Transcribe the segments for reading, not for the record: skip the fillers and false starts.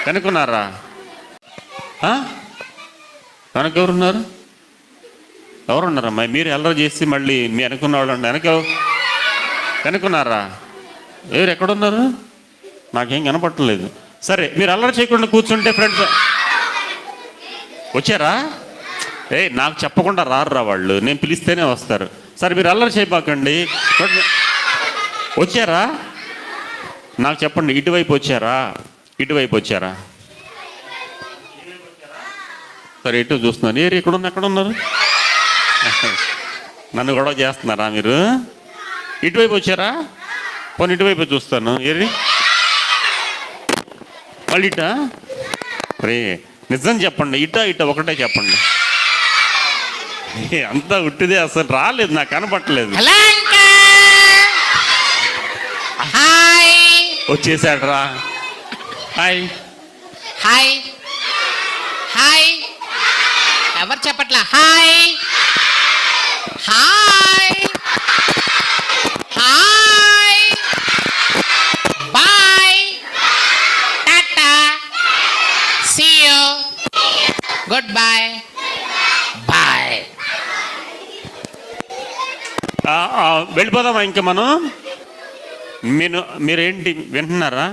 వెనుకున్నారా? వెనక ఎవరున్నారు? ఎవరున్నారమ్మా? మీరు అల్లరి చేసి మళ్ళీ మీ వెనుకున్న వాళ్ళు వెనుకున్నారా? ఎవరు ఎక్కడున్నారు? నాకేం కనపడలేదు. సరే, మీరు అల్లరి చేయకుండా కూర్చుంటే ఫ్రెండ్స్ వచ్చారా? నాకు చెప్పకుండా రారురా వాళ్ళు, నేను పిలిస్తేనే వస్తారు. సరే, మీరు అల్లరి చేయబాకండి. వచ్చారా? నాకు చెప్పండి, ఇటువైపు వచ్చారా? ఇటువైపు వచ్చారా? సరే, ఇటు చూస్తున్నారు. ఎక్కడున్నారు? నన్ను గొడవ చేస్తున్నారా మీరు? ఇటువైపు వచ్చారా? పోనీ ఇటువైపు చూస్తాను. మళ్ళీ ఇటా? రే, నిజం చెప్పండి, ఇటా ఒకటే చెప్పండి. అంతా ఉట్టిదే, అసలు రాలేదు, నాకు కనపట్టలేదు. వచ్చేసాడు రా. Hi hi hi. ఎవరు చెప్పట్లా? Hi hi hi. బాయ్, టాటా, see you, goodbye, bye. వెళ్ళిపోదామా ఇంకా మనం? మీరేంటి వింటున్నారా?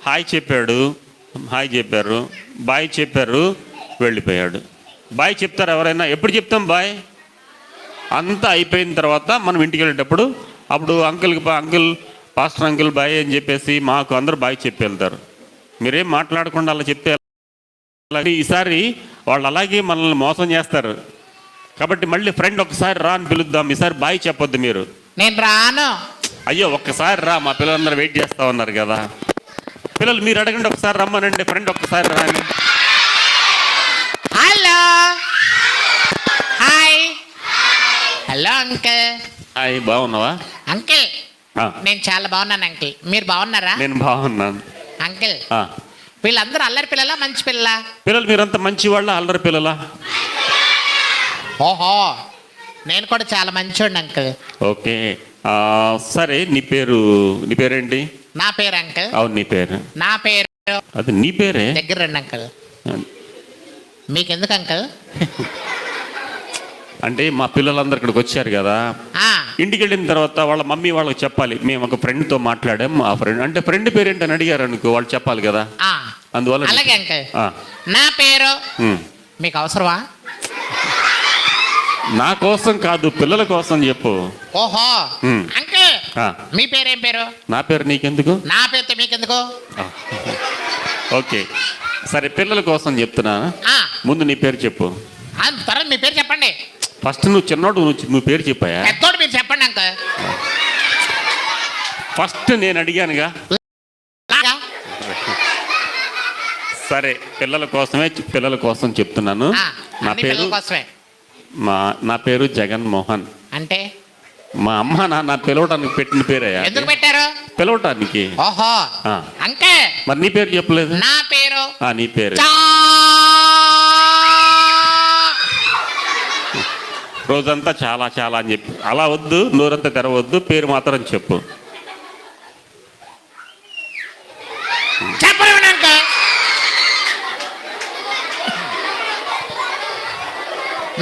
హాయ్ చెప్పాడు, హాయ్ చెప్పారు, బాయ్ చెప్పారు, వెళ్ళిపోయాడు. బాయ్ చెప్తారు ఎవరైనా? ఎప్పుడు చెప్తాం బాయ్? అంతా అయిపోయిన తర్వాత మనం ఇంటికి వెళ్ళేటప్పుడు అప్పుడు అంకుల్ పాస్టర్ అంకుల్ బాయ్ అని చెప్పేసి మాకు అందరూ బాయ్ చెప్పి వెళ్తారు. మీరేం మాట్లాడకుండా అలా చెప్తే ఈసారి వాళ్ళు అలాగే మనల్ని మోసం చేస్తారు. కాబట్టి మళ్ళీ ఫ్రెండ్ ఒకసారి రా అని పిలుద్దాం. ఈసారి బాయ్ చెప్పొద్దు మీరు. నేను రాను. అయ్యో, ఒక్కసారి రా, మా పిల్లలందరూ వెయిట్ చేస్తా ఉన్నారు కదా. పిల్లలు మీరు అడగండి, ఒకసారి రమ్మనండి. ఫ్రెండ్ ఒక్కసారి రాని. Hello hi. Hello uncle. Hi, బాగున్నావా? అంకుల్, నేను చాలా బాగున్నాను అంకుల్. మీరు బాగున్నారా? నేను బాగున్నాను అంకుల్. వీళ్ళందరూ అల్లరి పిల్లలా మంచి పిల్లలా? పిల్లలు మీరంతా మంచి వాళ్ళ, అల్లరి పిల్లలా? ఓహో, నేను కూడా చాలా మంచోండి అంకుల్. ఓకే, సరే. నీ పేరేంటి? నా పేరు అంకుల్. అవును, నీ పేరు? నా పేరు అది నీ పేరే. దగ్గర రండి అంకుల్. మీకెందుకు అంకుల్? అంటే మా పిల్లలందరూ ఇక్కడికి వచ్చారు కదా, ఇంటికి వెళ్ళిన తర్వాత వాళ్ళ మమ్మీ వాళ్ళకి చెప్పాలి, మేము ఒక ఫ్రెండ్తో మాట్లాడాం. ఆ ఫ్రెండ్ అంటే ఫ్రెండ్ పేరేంటి అని అడిగారు అనుకో, వాళ్ళు చెప్పాలి కదా. అందువల్ల అలాగే అంకుల్. నా పేరు మీకు అవసరమా? నా కోసం కాదు, పిల్లల కోసం చెప్పు. ఓహో అంకుల్, మీ పేరేం పేరు? నా పేరు నీకెందుకు? నా పేరుతో మీకెందుకు? ఓకే, సరే, పిల్లల కోసం చెప్తున్నా. ముందు నీ పేరు చెప్పు. తర్వాత మీ పేరు చెప్పండి. ఫస్ట్ నువ్వు చిన్నోడు, నువ్వు పేరు చెప్పాయా? పెద్దోడు మీరు చెప్పండి అంకుల్. ఫస్ట్ నేను అడిగానుగా. సరే, పిల్లల కోసం చెప్తున్నాను. నా పేరు జగన్మోహన్. అంటే మా అమ్మ నాన్న పిలవడానికి పెట్టిన పేరయ్యా. ఎందుకు పెట్టారు? పిలవటానికి. ఓహో అంకే. మరి నీ పేరు చెప్పలేదు? నా పేరు. నీ పేరు రోజంతా చాలా చాలా అని చెప్పి అలా వద్దు, నోరంతా తెరవద్దు, పేరు మాత్రం చెప్పు.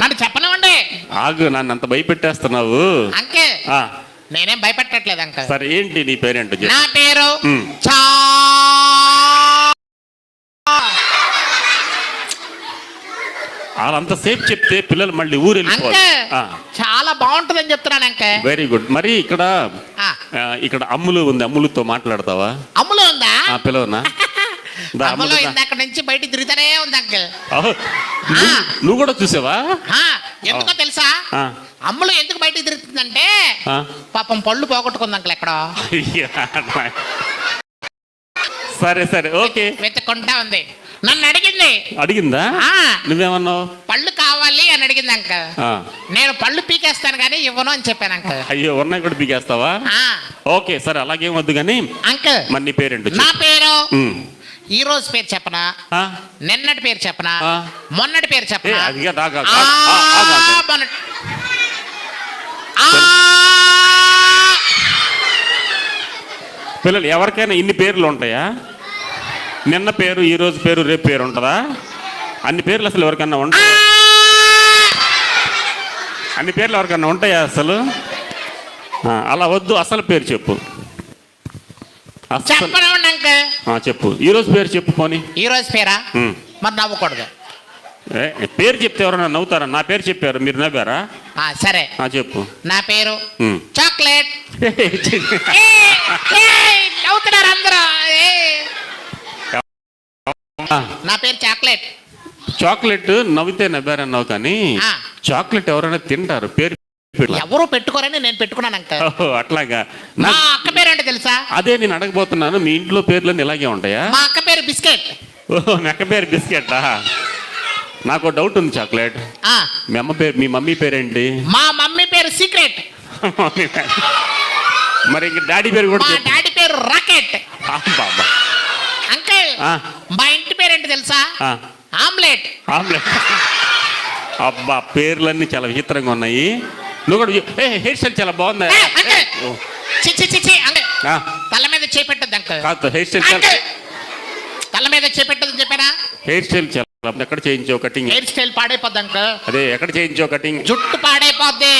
నన్ను చెప్పనివ్వండి. ఆగు, నన్ను అంత భయపెట్టేస్తున్నావు. అంకే, నేనేం భయపెట్టట్లేదు అంక. సరే, ఏంటి నీ పేరేంటో? నా పేరు అంతసేపు చెప్తే పిల్లలు మళ్ళీ ఊరు వెళ్ళిపోవాలి. చాలా బాగుంటుందని చెప్తున్నాను అంక. Very good. మరి ఇక్కడ అమ్ములు ఉంది, అమ్ములతో మాట్లాడతావా? అమ్ములు ఉందా? పిలవనా? అమ్ములు ఇందాక నుంచి బయట తిరుగుతానే ఉంది అంకల్. నువ్వు కూడా చూసావా? ఎందుకో తెలుసా? అమ్ములు ఎందుకు బయట తిరుగుతుందంటే పాపం పళ్ళు పోగొట్టుకుంది అంకల్ ఎక్కడో. సరే సరే, ఓకే. వెతుక్కుంటా ఉంది. నన్ను అడిగిందా? నువ్వేమన్నావు? పళ్ళు కావాలి అని అడిగింది అంకల్. నేను పళ్ళు పీకేస్తాను కానీ ఇవ్వను అని చెప్పాను అంకల్. అయ్యో, ఉన్నాయి కూడా పీకేస్తావా? ఓకే, సరే, అలాగేం వద్దు కానీ అంకల్. మరి నీ పేరేంటో? నా పేరు ఈ రోజు పేరు చెప్పనా, నిన్నటి పేరు చెప్పనా, మొన్నటి పేరు చెప్పనా? పిల్లలు ఎవరికైనా ఇన్ని పేర్లు ఉంటాయా? నిన్న పేరు, ఈ రోజు పేరు, రేపు పేరు ఉంటుందా? అన్ని పేర్లు అసలు ఎవరికన్నా ఉంటాయా? అన్ని పేర్లు ఎవరికన్నా ఉంటాయా అసలు? అలా వద్దు, అసలు పేరు చెప్పు. అసలు చెప్పనివ్వండి అంకుల్. చెప్పు, ఈ రోజు పేరు చెప్పు పోనీ. ఈ రోజు పేరా? ఉమ్. మరి నవ్వకూడదు. పేరు చెప్తే ఎవరన్నా నవ్వుతారా? నా పేరు చెప్పారు, మీరు నవ్వారా? సరే చెప్పు. నా పేరు ఉమ్. చాక్లెట్. నవ్వుతున్నారు అందరూ. నా పేరు చాక్లెట్. చాక్లెట్ నవ్వితే నవ్వారన్నావు, కానీ ఆ. చాక్లెట్ ఎవరైనా తింటారు, పేరు పెట్టలా. ఎవరు పెట్టుకోరని నేను పెట్టుకున్నాను అంకుల్. ఓహో, అట్లాగా. మా అక్క పేరు అంటే తెలుసా? అదే నేను అడగబోతున్నాను, మీ ఇంట్లో పేర్లన్నీ ఇలాగే ఉంటాయా? మా అక్క పేరు బిస్కెట్. ఓహో, మీ అక్క పేరు బిస్కెటా? నాకు డౌట్ ఉంది చాక్లెట్. మీ అమ్మ పేరు, మీ మమ్మీ పేరేంటి? మా మమ్మీ పేరు సీక్రెట్. మరి ఇంక డాడీ పేరు కూడా మా చెప్పు. డాడీ పేరు రాకెట్. బాబా. అంకుల్ మా ఇంటి పేరేంటి తెలుసా? ఆమ్లెట్. ఆమ్లెట్. అబ్బా, పేర్లన్నీ చాలా విచిత్రంగా ఉన్నాయి. నువ్వు కూడా హెయిర్ స్టైల్ చాలా బాగుందా? తల మీద చేపెట్టద్దు అంకుల్. కాదు, హెయిర్ స్టైల్ తల మీద చేపెట్టదు చెప్పానా? హెయిర్ స్టైల్ చాలా ఎక్కడ చేయించావు కటింగ్? హెయిర్ స్టైల్ పాడైపోద్ది అంకుల్. అదే, ఎక్కడ చేయించావు కటింగ్? జుట్టు పాడైపోద్ది.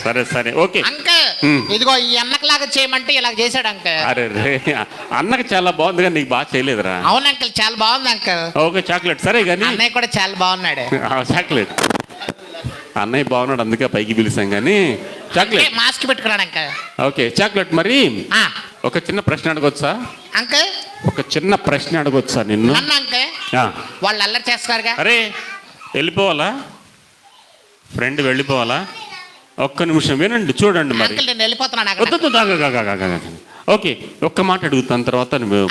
సరే సరే, ఓకే అంకుల్. ఇదిగో ఈ అన్నకలాగా చేయమంటే ఇలా చేశాడు అంకుల్. అరే రే, అన్నకి చాలా బాగుంది కానీ నీకు బాగా చేయలేదురా. అవును అంకుల్, చాలా బాగుంది అంకుల్. ఓకే చాక్లెట్, సరే కానీ అన్నయ్య కూడా చాలా బాగున్నాడు. చాక్లెట్ అన్నయ్య బాగున్నాడు, అందుకే పైకి పిలిచాం కానీ. చాక్లెట్ మాస్క్ పెట్టుకున్నాడు అంకుల్. ఓకే చాక్లెట్, మరి ఒక చిన్న ప్రశ్న అడగొచ్చా? అంకుల్ ఒక చిన్న ప్రశ్న అడగొచ్చా నిన్ను? అన్న అంకుల్, వాళ్ళు అల్లరి చేస్తారుగా. అరే, వెళ్ళిపోవాలా? ఫ్రెండ్ వెళ్ళిపోవాలా? ఒక్క నిమిషం వినండి, చూడండి. మరి అంకుల్ నేను వెళ్ళిపోతున్నాను. ఓకే, ఒక్క మాట అడుగుతాను, తర్వాత నువ్వు.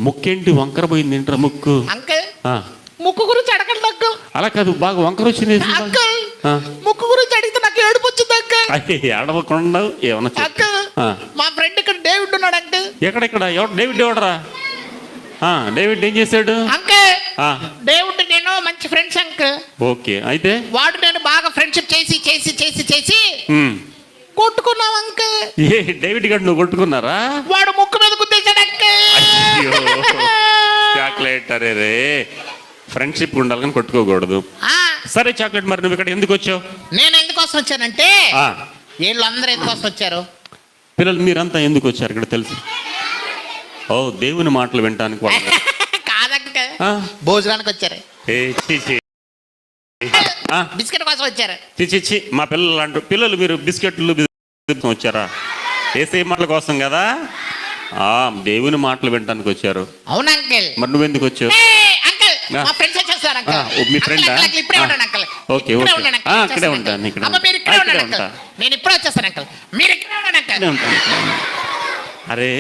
ముక్కేంటి వంకర పోయింది ఏంట్రా ముక్కు? అంకుల్ ముక్కు గురించి అడగండి అంకుల్. అలా కాదు, బాగా వంకర వచ్చింది అంకుల్. ముక్కు గురించి అడిగితే నాకు ఏడుపు వచ్చింది అంకుల్. ఏడవకుండా ఏమన్నా అంకుల్. మా ఫ్రెండ్ ఇక్కడ డేవిడ్ ఉన్నాడు అంకుల్. ఎక్కడెక్కడ? ఎవడు డేవిడ్? ఎవడరా డేవిడ్? ఏం చేశాడు అంకుల్? డేవిడ్ నేను మంచి ఫ్రెండ్స్ అంకుల్. ఓకే, అయితే వాడు నేను బాగా ఫ్రెండ్షిప్ చేసి చేసి చేసి చేసి కొట్టుకున్నాం అంకుల్. ఏ డేవిడ్ గారు నువ్వు కొట్టుకున్నారా? వాడు ముక్కు మీద గుద్దేశాడు అంకుల్. చాక్లెట్, అరే రే, ఫ్రెండ్షిప్ ఉండాలని కొట్టుకోకూడదు. సరే చాక్లెట్, మరి నువ్వు ఇక్కడ ఎందుకు వచ్చావు? నేను ఎందుకోసం వచ్చానంటే, వీళ్ళందరూ ఎందుకోసం వచ్చారు? పిల్లలు మీరంతా ఎందుకు వచ్చారు ఇక్కడ తెలుసు? ఓ, దేవుని మాటలు వినటానికి. కాదంక, భోజనానికి వచ్చారు. బిస్కెట్ కోసం వచ్చారు. చిచి, మా పిల్లలు అంటారు. పిల్లలు మీరు బిస్కెట్లు వచ్చారా? ఏసే మాటల కోసం కదా. దేవుని మాటలు వినటానికి వచ్చారు. అవును అంకుల్. మరి నువ్వెందుకు వచ్చావు? మా ఫ్రెండ్స్ వచ్చేస్తారు అంకుల్. మీ ఫ్రెండ్? ఇప్పుడే ఉంటాను అంకుల్. ఓకే ఓకే, ఇక్కడే ఉంటాను. ఇక్కడే ఉంటాను. నేను ఇప్పుడే వచ్చేస్తాను అంకుల్. మీరు ఇక్కడే ఉండండి అంకుల్. అరే,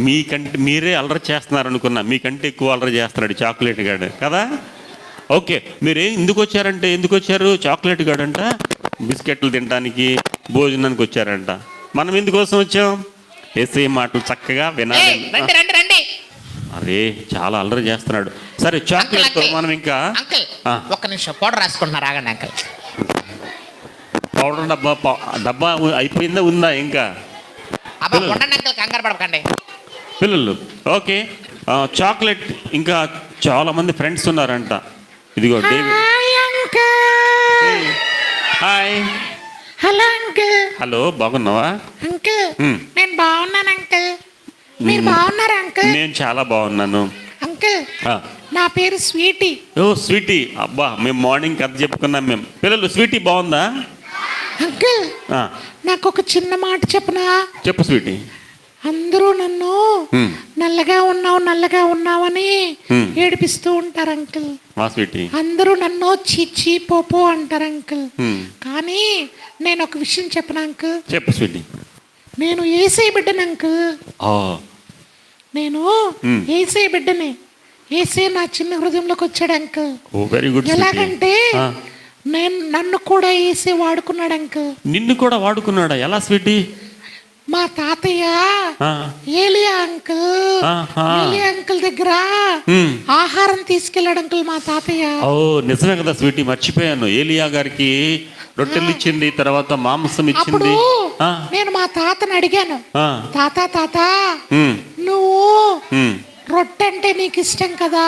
మీకంటే మీరే అల్లరి చేస్తున్నారు అనుకున్నా, మీకంటే ఎక్కువ అల్లరి చేస్తున్నాడు చాక్లెట్ గాడు కదా. ఓకే, మీరేం ఎందుకు వచ్చారంటే, ఎందుకు వచ్చారు? చాక్లెట్ గాడు అంట బిస్కెట్లు తినడానికి, భోజనానికి వచ్చారంట. మనం ఎందుకోసం వచ్చాం? ఏసే మాటలు చక్కగా వినాలి. రండి. అరే, చాలా అల్లరి చేస్తున్నాడు. సరే చాక్లెట్ మనం ఇంకా ఒక్క నిమిషం పౌడర్ రాసుకుంటున్నారు, ఆగండి అంకుల్. పౌడర్ డబ్బా అయిపోయిందా, ఉందా ఇంకా? ఉండండి అంకుల్, కంగారు పడకండి పిల్లలు. ఓకే, చాక్లెట్ ఇంకా చాలా మంది ఫ్రెండ్స్ ఉన్నారంట. ఇదిగో David. Hi. Hello uncle. Hello, బాగున్నావా? అంకుల్ నేను బాగున్నాను అంకుల్. మీరు బాగున్నారా అంకుల్? నేను చాలా బాగున్నాను అంకుల్. నా పేరు స్వీటీ. ఓ స్వీటీ, అబ్బా మేము మార్నింగ్ కథ చెప్పుకున్నాం మేము. పిల్లలు, స్వీటీ బాగుందా? అంకుల్ నాకు ఒక చిన్న మాట చెప్పనా? చెప్పు స్వీటీ. అందరూ నన్ను నల్లగా ఉన్నావని ఏడిపిస్తూ ఉంటారు అంకుల్. అందరూ నన్ను చీచి పోపో అంటారు అంకుల్. కానీ నేను ఒక విషయం చెప్పను అంకుల్. చెప్పు స్వీటీ. నేను యేసయ్య బిడ్డను అంకుల్. నేను యేసయ్య బిడ్డని. యేసయ్య నా చిన్న హృదయంలోకి వచ్చాడు అంకుల్. Very good. ఎలాగంటే నన్ను కూడా యేసయ్య వాడుకున్నాడు అంకుల్. నిన్ను కూడా వాడుకున్నాడా? ఎలా స్వీటీ? మా తాతయ్య ఏలియా అంకుల్ దగ్గర ఆహారం తీసుకెళ్ళాడు అంకుల్ మా తాతయ్య. ఓ నిజమే కదా స్వీటీ, మర్చిపోయాను. ఏలియా గారికి రొట్టెలు ఇచ్చింది, తర్వాత మాంసం ఇచ్చింది. నేను మా తాతని అడిగాను, తాత నువ్వు రొట్టె అంటే నీకు ఇష్టం కదా,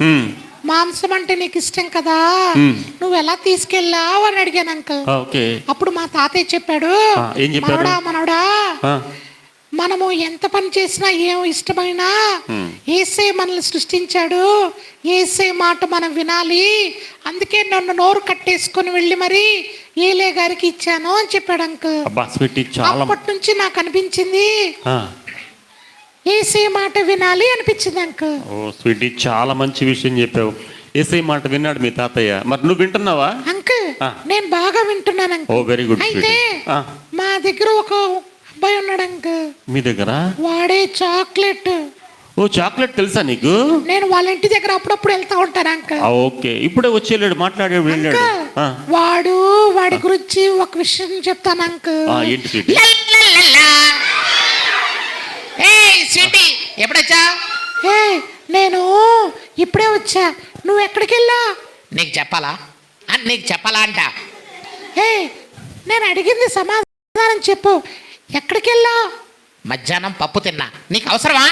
ఉమ్, మాంసం అంటే నీకు ఇష్టం కదా, ఉమ్. నువ్వు ఎలా తీసుకెళ్ళావు అని అడిగాను అంకుల్. ఓకే. అప్పుడు మా తాతయ్య చెప్పాడు, ఏం చెప్పారు? మనవడా ఆ, మనము ఎంత పని చేసినా ఏం ఇష్టమైనా ఏసే మనల్ని సృష్టించాడు, ఏసే మాట మనం వినాలి, అందుకే నన్ను నోరు కట్టేసుకొని వెళ్ళి మరి ఏలే గారికి ఇచ్చాను అని చెప్పాడు అంకుల్. అబ్బా స్వీటీ చాలా అప్పటి నుంచి నాకు అనిపించింది ఆ, ఏసే మాట వినాలి అనిపించింది అంకుల్. ఓ స్వీటీ చాలా మంచి విషయం చెప్పావు. ఏసై మాట విన్నాడు మీ తాతయ్య, మరి నువ్వు వింటున్నావా? అంకుల్ ఆ. నేను బాగా వింటున్నాను ఓ అంకుల్. వెరీ గుడ్ అయితే స్వీటీ. ఆ, మా దగ్గర ఒక అబ్బాయి ఉన్నాడు అంకుల్, మీ దగ్గర? వాడే చాక్లెట్. ఓ చాక్లెట్ తెలుసా నీకు? నేను వాళ్ళ ఇంటి దగ్గర అప్పుడప్పుడు వెళ్తా ఉంటాను అంకుల్. ఆ, ఓకే. ఇప్పుడే వచ్చేళ్ళాడు, మాట్లాడాడు, వెళ్ళాడు. ఆ, వాడి గురించి ఒక విషయం చెప్తాను అంకుల్. ఆ, ఏంటి స్వీటీ? స్వీటీ ఎప్పుడొచ్చా? ఏ నేను ఇప్పుడే వచ్చా, నువ్వు ఎక్కడికి వెళ్ళా? నీకు చెప్పాలా? నీకు చెప్పాలా అంట. ఏ నేను అడిగింది సమాధానం చెప్పు, ఎక్కడికి వెళ్ళా? మధ్యాహ్నం పప్పు తిన్నా. నీకు అవసరమా?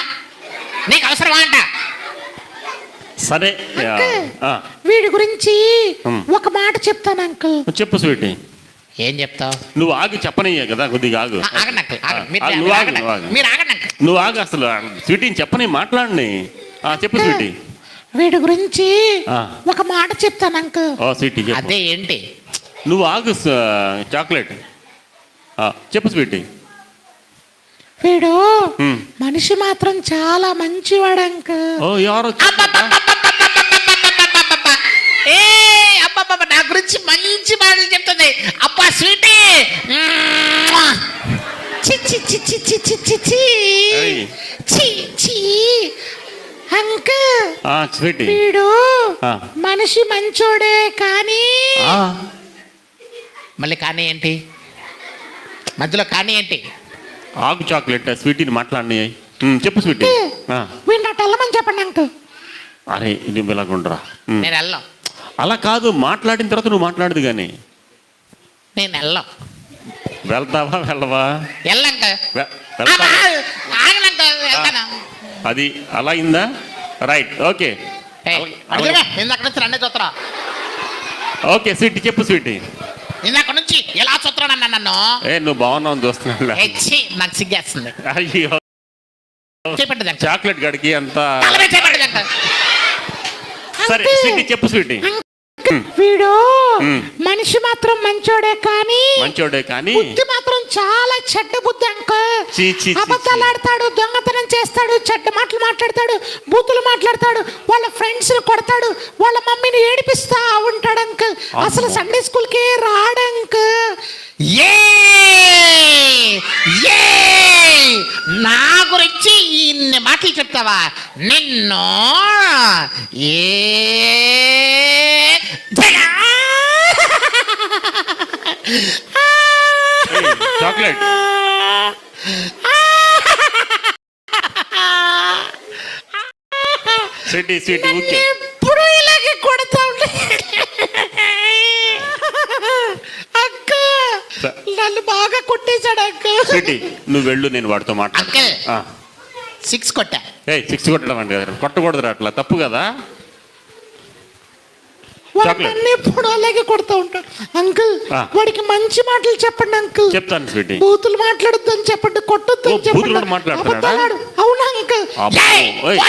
నీకు అవసరమా అంట. సరే. అంకుల్, ఆ, వీడి గురించి ఉమ్. ఒక మాట చెప్తాను అంకుల్. చెప్పు స్వీటీ. ఏం చెప్తావు? నువ్వు ఆగి చెప్పనయ్యా కదా, కొద్దిగా ఆగు. ఆగండి అంకుల్, ఆగండి. మీరు ఆ, నువ్వు ఆగు, ఆగండి. నువ్వు ఆగు. మీరు ఆగండి అంకుల్. నువ్వు ఆగు అసలు. స్వీటీని చెప్పని మాట్లాడిని. చెప్పు స్వీటీ. వీడి గురించి ఆ. ఒక మాట చెప్తాను అంకుల్. ఓ స్వీటీ చెప్పు. అదే ఏంటి? నువ్వు ఆగు చాక్లెట్. చెప్పు స్వీటీ. వీడు ఉమ్. మనిషి మాత్రం చాలా మంచివాడు అంకుల్. ఓ ఎవరు? ఏ అబ్బబ్బబ్బ, నా గురించి మంచి మాటలు చెప్తుంది. అబ్బా స్వీటీ. చి చి చి చి చి చి చి చి. ఏయ్. చి చి. Uncle, sweetie. వీడు ఆ. మనిషి మంచోడే కానీ మళ్ళీ కానీ ఏంటి? మధ్యలో కానీ ఏంటి? ఆగు చాక్లెట్. స్వీటీని మాట్లాడిని. చెప్పు స్వీటీ. వీడిని అటు వెళ్ళమని చెప్పండి అంకుల్. అరే ఇది ఇలాగుండరా. నేను వెళ్ళను. అలా కాదు, మాట్లాడిన తర్వాత నువ్వు మాట్లాడదు కానీ. నేను వెళ్ళను. వెళ్తావా వెళ్ళవా? వెళ్ళంక. వెళ్తావా? ఆగలంక. వెళ్తాను. అది అలా అయిందా? రైట్. ఓకే. ఇందాక నుంచి నన్నే చూత్తరా. ఓకే స్వీటీ చెప్పు స్వీటీ. ఇందాక నుంచి ఎలా చూస్తున్నాను నన్ను? నువ్వు బాగున్నావు చూస్తున్నా. నాకు సిగ్గేస్తుంది. అయ్యో చేపట్టదు అంక. చాక్లెట్ గడికి అంతా. చేపట్టదు అంక. సరే స్వీటీ చెప్పు స్వీటీ. వీడు మనిషి మాత్రం మంచోడే కానీ మంచోడే కానీ బుద్ధి మాత్రం చాలా చెడ్డ బుద్ధి అంకుల్. చీ, చీ, చీ, అబద్ధాలు ఆడతాడు, దొంగతనం చేస్తాడు, చెడ్డ మాటలు మాట్లాడతాడు, బూతులు మాట్లాడతాడు, వాళ్ళ ఫ్రెండ్స్ ని కొడతాడు, వాళ్ళ మమ్మీని ఏడిపిస్తా ఉంటాడు అంకుల్. అసలు సండే స్కూల్ కి రాడు అంకుల్. ఏ ఏ నా గురించి ఇన్ని మాటలు చెప్తావా? నిన్ను ఏ చాక్లెట్. Sweetie sweetie okay. ఎప్పుడు ఇలాగే కొడతా ఉంటే అక్క నన్ను బాగా కొట్టేశాడు అక్క. స్వీటీ నువ్వు వెళ్ళు, నేను వాడితో మాట్లాడు. అంకుల్ 6 కొట్టా. 6 కొట్టడం అంటే కొట్టకూడదురా, అట్లా తప్పు కదా. వాడిని ఎప్పుడు అలాగే కొడతా ఉంటాడు అంకుల్. ఆ. వాడికి మంచి మాటలు చెప్పండి అంకుల్. చెప్తాను స్వీటీ. బూతులు మాట్లాడొద్దని చెప్పండి, కొట్టొద్దని బూతులు చెప్పండి. కూడా మాట్లాడుతున్నాడా? అబద్ధాలు ఆడు. అవునా అంకుల్? అబ్బో, ఓయ్.